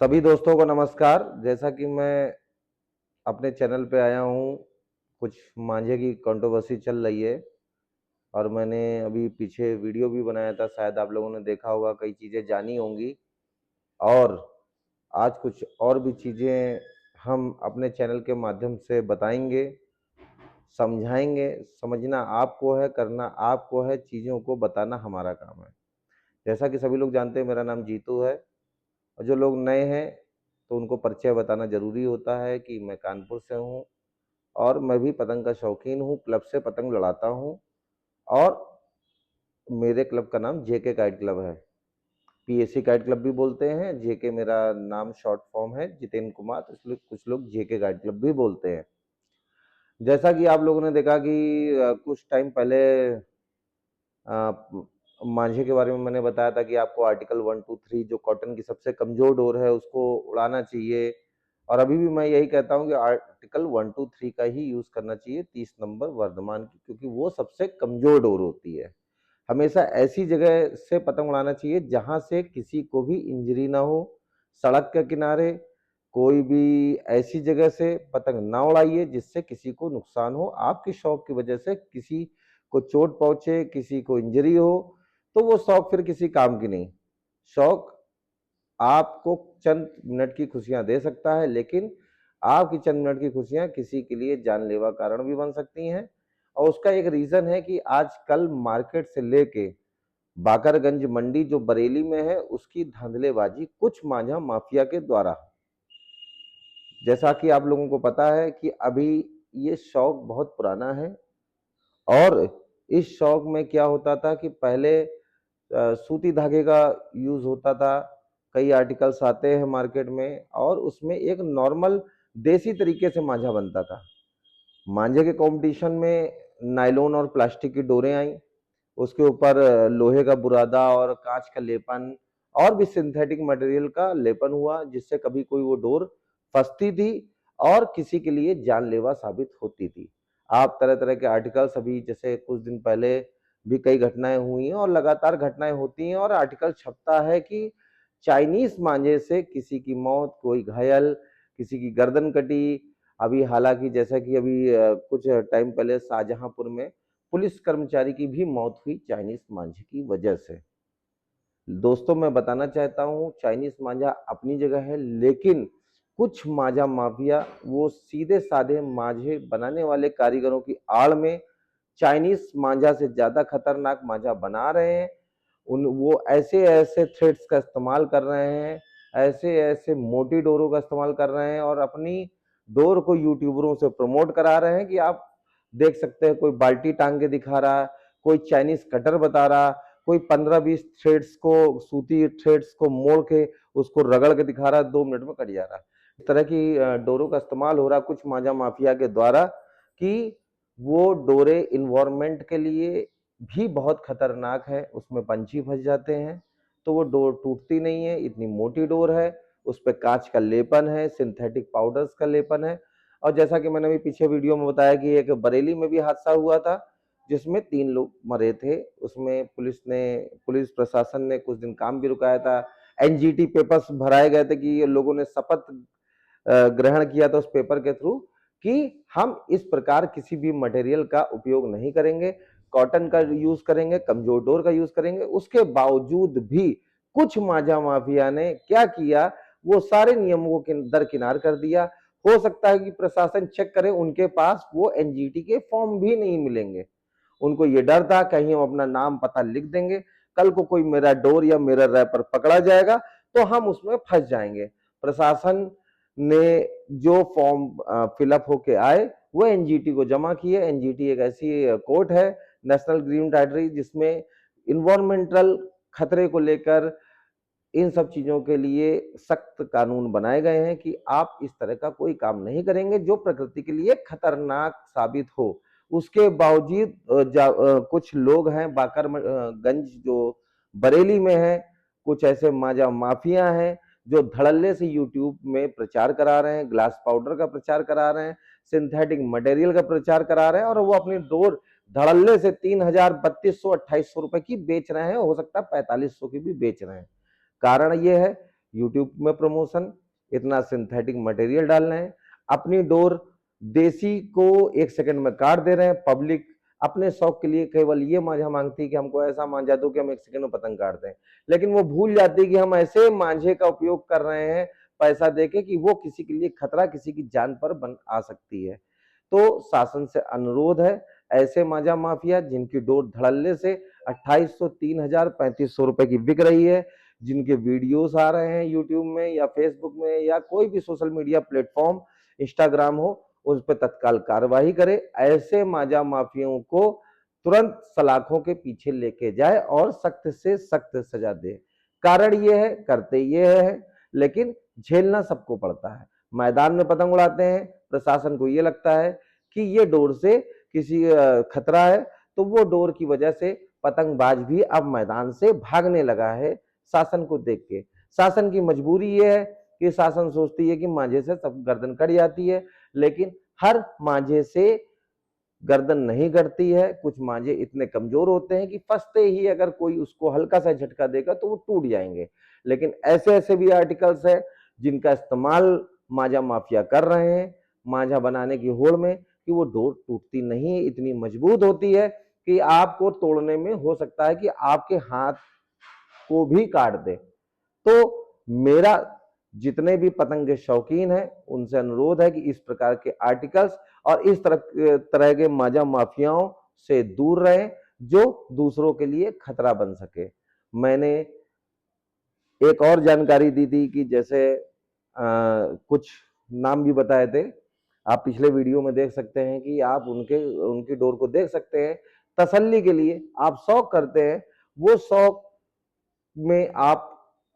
सभी दोस्तों को नमस्कार। जैसा कि मैं अपने चैनल पे आया हूँ, कुछ मांझे की कंट्रोवर्सी चल रही है और मैंने अभी पीछे वीडियो भी बनाया था, शायद आप लोगों ने देखा होगा, कई चीज़ें जानी होंगी। और आज कुछ और भी चीज़ें हम अपने चैनल के माध्यम से बताएंगे, समझाएंगे। समझना आपको है, करना आपको है, चीज़ों को बताना हमारा काम है। जैसा कि सभी लोग जानते हैं, मेरा नाम जीतू है। और जो लोग नए हैं तो उनको परिचय बताना ज़रूरी होता है कि मैं कानपुर से हूँ और मैं भी पतंग का शौकीन हूँ, क्लब से पतंग लड़ाता हूँ। और मेरे क्लब का नाम जेके काइट क्लब है। पीएसी काइट क्लब भी बोलते हैं, जेके मेरा नाम शॉर्ट फॉर्म है, जितेंद्र कुमार, तो इसलिए कुछ लोग जेके काइट क्लब भी बोलते हैं। जैसा कि आप लोगों ने देखा कि कुछ टाइम पहले मांझे के बारे में मैंने बताया था कि आपको आर्टिकल 123 जो कॉटन की सबसे कमजोर डोर है उसको उड़ाना चाहिए। और अभी भी मैं यही कहता हूं कि आर्टिकल 123 का ही यूज करना चाहिए, 30 नंबर वर्धमान की, क्योंकि वो सबसे कमजोर डोर होती है। हमेशा ऐसी जगह से पतंग उड़ाना चाहिए जहां से किसी को भी इंजरी ना हो। सड़क के किनारे कोई भी ऐसी जगह से पतंग ना उड़ाइए जिससे किसी को नुकसान हो, आपके शौक की वजह से किसी को चोट पहुंचे, किसी को इंजरी हो, तो वो शौक फिर किसी काम की नहीं। शौक आपको चंद मिनट की खुशियां दे सकता है, लेकिन आपकी चंद मिनट की खुशियां किसी के लिए जानलेवा कारण भी बन सकती हैं। और उसका एक रीजन है कि आजकल मार्केट से लेके बाकरगंज मंडी जो बरेली में है, उसकी धांधलेबाजी कुछ मांझा माफिया के द्वारा। जैसा कि आप लोगों को पता है कि अभी ये शौक बहुत पुराना है। और इस शौक में क्या होता था कि पहले सूती धागे का यूज होता था। कई आर्टिकल्स आते हैं मार्केट में और उसमें एक नॉर्मल देसी तरीके से मांझा बनता था। मांझे के कंपटीशन में नायलॉन और प्लास्टिक की डोरें आई, उसके ऊपर लोहे का बुरादा और कांच का लेपन और भी सिंथेटिक मटेरियल का लेपन हुआ, जिससे कभी कोई वो डोर फंसती थी और किसी के लिए जानलेवा साबित होती थी। आप तरह तरह के आर्टिकल्स, अभी जैसे कुछ दिन पहले भी कई घटनाएं हुई हैं और लगातार घटनाएं होती हैं और आर्टिकल छपता है कि चाइनीज मांझे से किसी की मौत, कोई घायल, किसी की गर्दन कटी। अभी हालांकि जैसा कि अभी कुछ टाइम पहले शाहजहांपुर में पुलिस कर्मचारी की भी मौत हुई चाइनीज मांझे की वजह से। दोस्तों, मैं बताना चाहता हूं, चाइनीज मांझा अपनी जगह है, लेकिन कुछ मांझा माफिया वो सीधे साधे मांझे बनाने वाले कारीगरों की आड़ में चाइनीज मांझा से ज्यादा खतरनाक मांझा बना रहे हैं। उन वो ऐसे ऐसे थ्रेड्स का इस्तेमाल कर रहे हैं, ऐसे ऐसे मोटी डोरों का इस्तेमाल कर रहे हैं और अपनी डोर को यूट्यूबरों से प्रमोट करा रहे हैं कि आप देख सकते हैं, कोई बाल्टी टांग के दिखा रहा, कोई चाइनीज कटर बता रहा, कोई 15-20 थ्रेड्स को, सूती थ्रेड्स को मोड़ के उसको रगड़ के दिखा रहा, 2 मिनट में कट जा रहा। इस तरह की डोरों का इस्तेमाल हो रहा कुछ मांझा माफिया के द्वारा कि वो डोरे इन्वायरमेंट के लिए भी बहुत खतरनाक है। उसमें पंछी फंस जाते हैं तो वो डोर टूटती नहीं है, इतनी मोटी डोर है। उस पर कांच का लेपन है, सिंथेटिक पाउडर्स का लेपन है। और जैसा कि मैंने अभी पीछे वीडियो में बताया कि एक बरेली में भी हादसा हुआ था जिसमें 3 लोग मरे थे। उसमें पुलिस प्रशासन ने कुछ दिन काम भी रुकाया था। एनजीटी पेपर्स भराए गए थे कि ये लोगों ने शपथ ग्रहण किया था उस पेपर के थ्रू कि हम इस प्रकार किसी भी मटेरियल का उपयोग नहीं करेंगे, कॉटन का यूज करेंगे, कमजोर डोर का यूज करेंगे। उसके बावजूद भी कुछ मांझा माफिया ने क्या किया, वो सारे नियमों को दरकिनार कर दिया। हो सकता है कि प्रशासन चेक करे, उनके पास वो एनजीटी के फॉर्म भी नहीं मिलेंगे। उनको ये डर था कहीं हम अपना नाम पता लिख देंगे, कल को कोई मेरा डोर या मेरा रैपर पकड़ा जाएगा तो हम उसमें फंस जाएंगे। प्रशासन ने जो फॉर्म फिलअप होके आए वो एनजीटी को जमा किए। एनजीटी एक ऐसी कोर्ट है, नेशनल ग्रीन टाइटरी, जिसमें इन्वायरमेंटल खतरे को लेकर इन सब चीजों के लिए सख्त कानून बनाए गए हैं कि आप इस तरह का कोई काम नहीं करेंगे जो प्रकृति के लिए खतरनाक साबित हो। उसके बावजूद कुछ लोग हैं गंज जो बरेली में है, कुछ ऐसे माजा माफिया हैं जो धड़ल्ले से यूट्यूब में प्रचार करा रहे हैं, ग्लास पाउडर का प्रचार करा रहे हैं, सिंथेटिक मटेरियल का प्रचार करा रहे हैं और वो अपनी डोर धड़ल्ले से 3,000, 3,200, 2,800 रुपए की बेच रहे हैं, हो सकता है 4,500 की भी बेच रहे हैं। कारण ये है यूट्यूब में प्रमोशन, इतना सिंथेटिक मटेरियल डाल रहे हैं, अपनी डोर देसी को 1 सेकंड में काट दे रहे हैं। पब्लिक अपने शौक के लिए केवल ये मांझा मांगती है कि हमको ऐसा मांझा दो कि हम 1 सेकंड में पतंग काट दें, लेकिन वो भूल जाती है कि हम ऐसे मांझे का उपयोग कर रहे हैं पैसा देके कि वो किसी के लिए खतरा, किसी की जान पर बन आ सकती है। तो शासन से अनुरोध है, ऐसे मांझा माफिया जिनकी डोर धड़ल्ले से 2800, 3000, 3500 रुपए की बिक रही है, जिनके वीडियोस आ रहे हैं यूट्यूब में या फेसबुक में या कोई भी सोशल मीडिया प्लेटफॉर्म, इंस्टाग्राम हो, उस पर तत्काल कार्रवाई करे। ऐसे मांझा माफियाओं को तुरंत सलाखों के पीछे लेके जाए और सख्त से सख्त सजा दे। कारण ये है, करते ये है, लेकिन झेलना सबको पड़ता है। मैदान में पतंग उड़ाते हैं, प्रशासन को ये लगता है कि ये डोर से किसी खतरा है, तो वो डोर की वजह से पतंगबाज भी अब मैदान से भागने लगा है शासन को देख के। शासन की मजबूरी ये है कि शासन सोचती है कि मांझे से सब गर्दन कट जाती है, लेकिन हर मांझे से गर्दन नहीं कटती है। कुछ मांझे इतने कमजोर होते हैं कि फंसते ही अगर कोई उसको हल्का सा झटका देगा तो वो टूट जाएंगे। लेकिन ऐसे ऐसे भी आर्टिकल्स है जिनका इस्तेमाल मांझा माफिया कर रहे हैं मांझा बनाने की होड़ में, कि वो डोर टूटती नहीं है, इतनी मजबूत होती है कि आपको तोड़ने में हो सकता है कि आपके हाथ को भी काट दे। तो मेरा जितने भी पतंग के शौकीन हैं उनसे अनुरोध है कि इस प्रकार के आर्टिकल्स और इस तरह के मांझा माफियाओं से दूर रहें जो दूसरों के लिए खतरा बन सके। मैंने एक और जानकारी दी थी कि जैसे कुछ नाम भी बताए थे, आप पिछले वीडियो में देख सकते हैं कि आप उनकी डोर को देख सकते हैं। तसल्ली के लिए आप शौक करते हैं, वो शौक में आप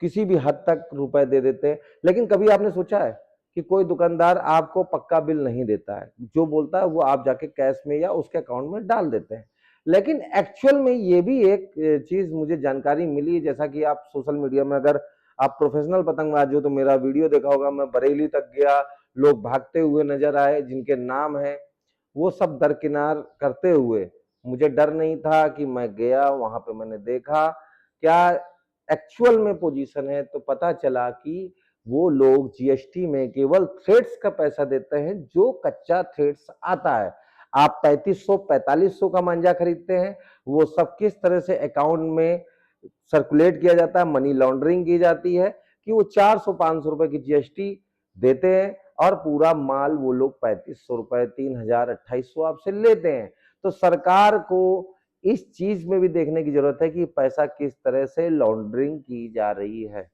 किसी भी हद तक रुपए दे देते हैं, लेकिन कभी आपने सोचा है कि कोई दुकानदार आपको पक्का बिल नहीं देता है, जो बोलता है वो आप जाके कैश में या उसके अकाउंट में डाल देते हैं। लेकिन एक्चुअल में ये भी एक चीज मुझे जानकारी मिली, जैसा कि आप सोशल मीडिया में अगर आप प्रोफेशनल पतंगबाज हो तो मेरा वीडियो देखा होगा, मैं बरेली तक गया, लोग भागते हुए नजर आए जिनके नाम है, वो सब दरकिनार करते हुए, मुझे डर नहीं था कि मैं गया वहां पे, मैंने देखा क्या एक्चुअल में पोजीशन है, तो पता चला कि वो लोग जीएसटी में केवल थ्रेड्स का पैसा देते हैं, जो कच्चा थ्रेड्स आता है। आप 3500 4500 का मांझा खरीदते हैं, वो सब किस तरह से अकाउंट में सर्कुलेट किया जाता है, मनी लॉन्ड्रिंग की जाती है कि वो 400 500 रुपए की जीएसटी देते हैं और पूरा माल वो लोग 3500 रुपए, 3000, 2800 आपसे लेते हैं। तो सरकार को इस चीज में भी देखने की जरूरत है कि पैसा किस तरह से लॉन्ड्रिंग की जा रही है।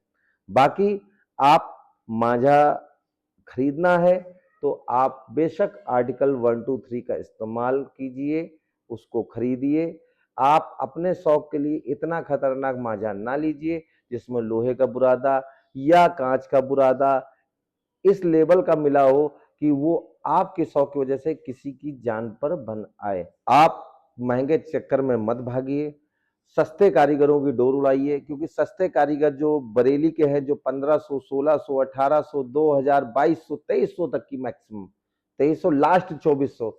बाकी आप मांझा खरीदना है तो आप बेशक आर्टिकल 123 का इस्तेमाल कीजिए, उसको खरीदिए। आप अपने शौक के लिए इतना खतरनाक मांझा ना लीजिए जिसमें लोहे का बुरादा या कांच का बुरादा इस लेवल का मिला हो कि वो आपके शौक की वजह से किसी की जान पर बन आए। आप महंगे चक्कर में मत भागिए, सस्ते कारीगरों की डोर उड़ाइए, क्योंकि सस्ते कारीगर जो बरेली के हैं, जो 1500, 1600, 1800, 2000, 2200, 2300 तक की मैक्सिमम, 2300 लास्ट, 2400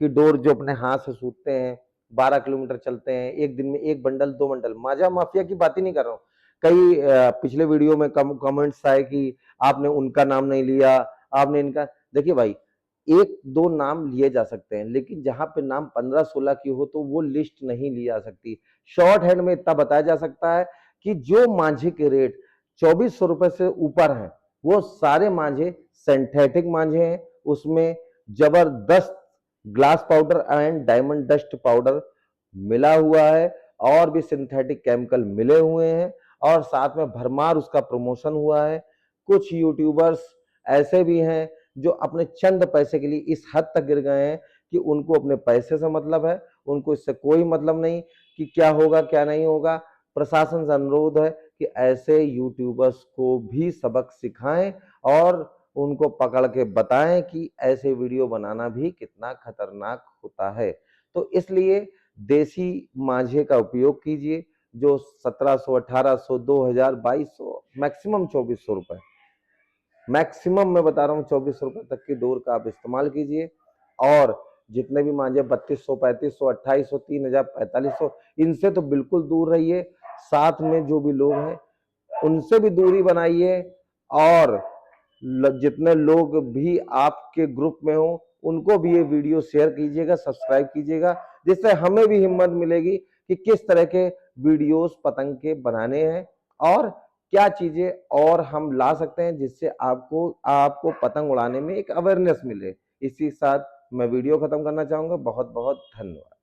की डोर जो अपने हाथ से सूतते हैं, 12 किलोमीटर चलते हैं, एक दिन में 1 बंडल 2 बंडल, मांझा माफिया की बात ही नहीं कर रहा हूँ। कई पिछले वीडियो में कमेंट्स आए कि आपने उनका नाम नहीं लिया, आपने इनका। देखिए भाई, 1-2 नाम लिए जा सकते हैं, लेकिन जहां पे नाम 15-16 की हो तो वो लिस्ट नहीं ली जा सकती। शॉर्ट हैंड में इतना बताया जा सकता है कि जो मांझे के रेट 2400 रुपए से ऊपर हैं, वो सारे मांझे सिंथेटिक मांझे हैं। उसमें जबरदस्त glass powder and diamond dust powder मिला हुआ है, और भी सिंथेटिक केमिकल मिले हुए हैं, और साथ में भरमार उसका प्रमोशन हुआ है। कुछ यूट्यूबर्स ऐसे भी हैं जो अपने चंद पैसे के लिए इस हद तक गिर गए हैं कि उनको अपने पैसे से मतलब है, उनको इससे कोई मतलब नहीं कि क्या होगा क्या नहीं होगा। प्रशासन से अनुरोध है कि ऐसे यूट्यूबर्स को भी सबक सिखाएं और उनको पकड़ के बताएं कि ऐसे वीडियो बनाना भी कितना खतरनाक होता है। तो इसलिए देसी मांझे का उपयोग कीजिए, जो 1700, 1800, 2000, 2200, मैक्सिमम 2400 रुपए, मैक्सिमम मैं बता रहा हूँ 2400 रुपए तक की डोर का आप इस्तेमाल कीजिए। और जितने भी मांझे 3200, 3500, 2800, 3000, 4500, इनसे तो बिल्कुल दूर रहिए। साथ में जो भी लोग हैं उनसे भी दूरी बनाइए और जितने लोग भी आपके ग्रुप में हो उनको भी ये वीडियो शेयर कीजिएगा, सब्सक्राइब कीजिएगा, जिससे हमें भी हिम्मत मिलेगी कि किस तरह के वीडियोस पतंग के बनाने हैं और क्या चीजें और हम ला सकते हैं जिससे आपको आपको पतंग उड़ाने में एक अवेयरनेस मिले। इसी के साथ मैं वीडियो खत्म करना चाहूंगा। बहुत बहुत धन्यवाद।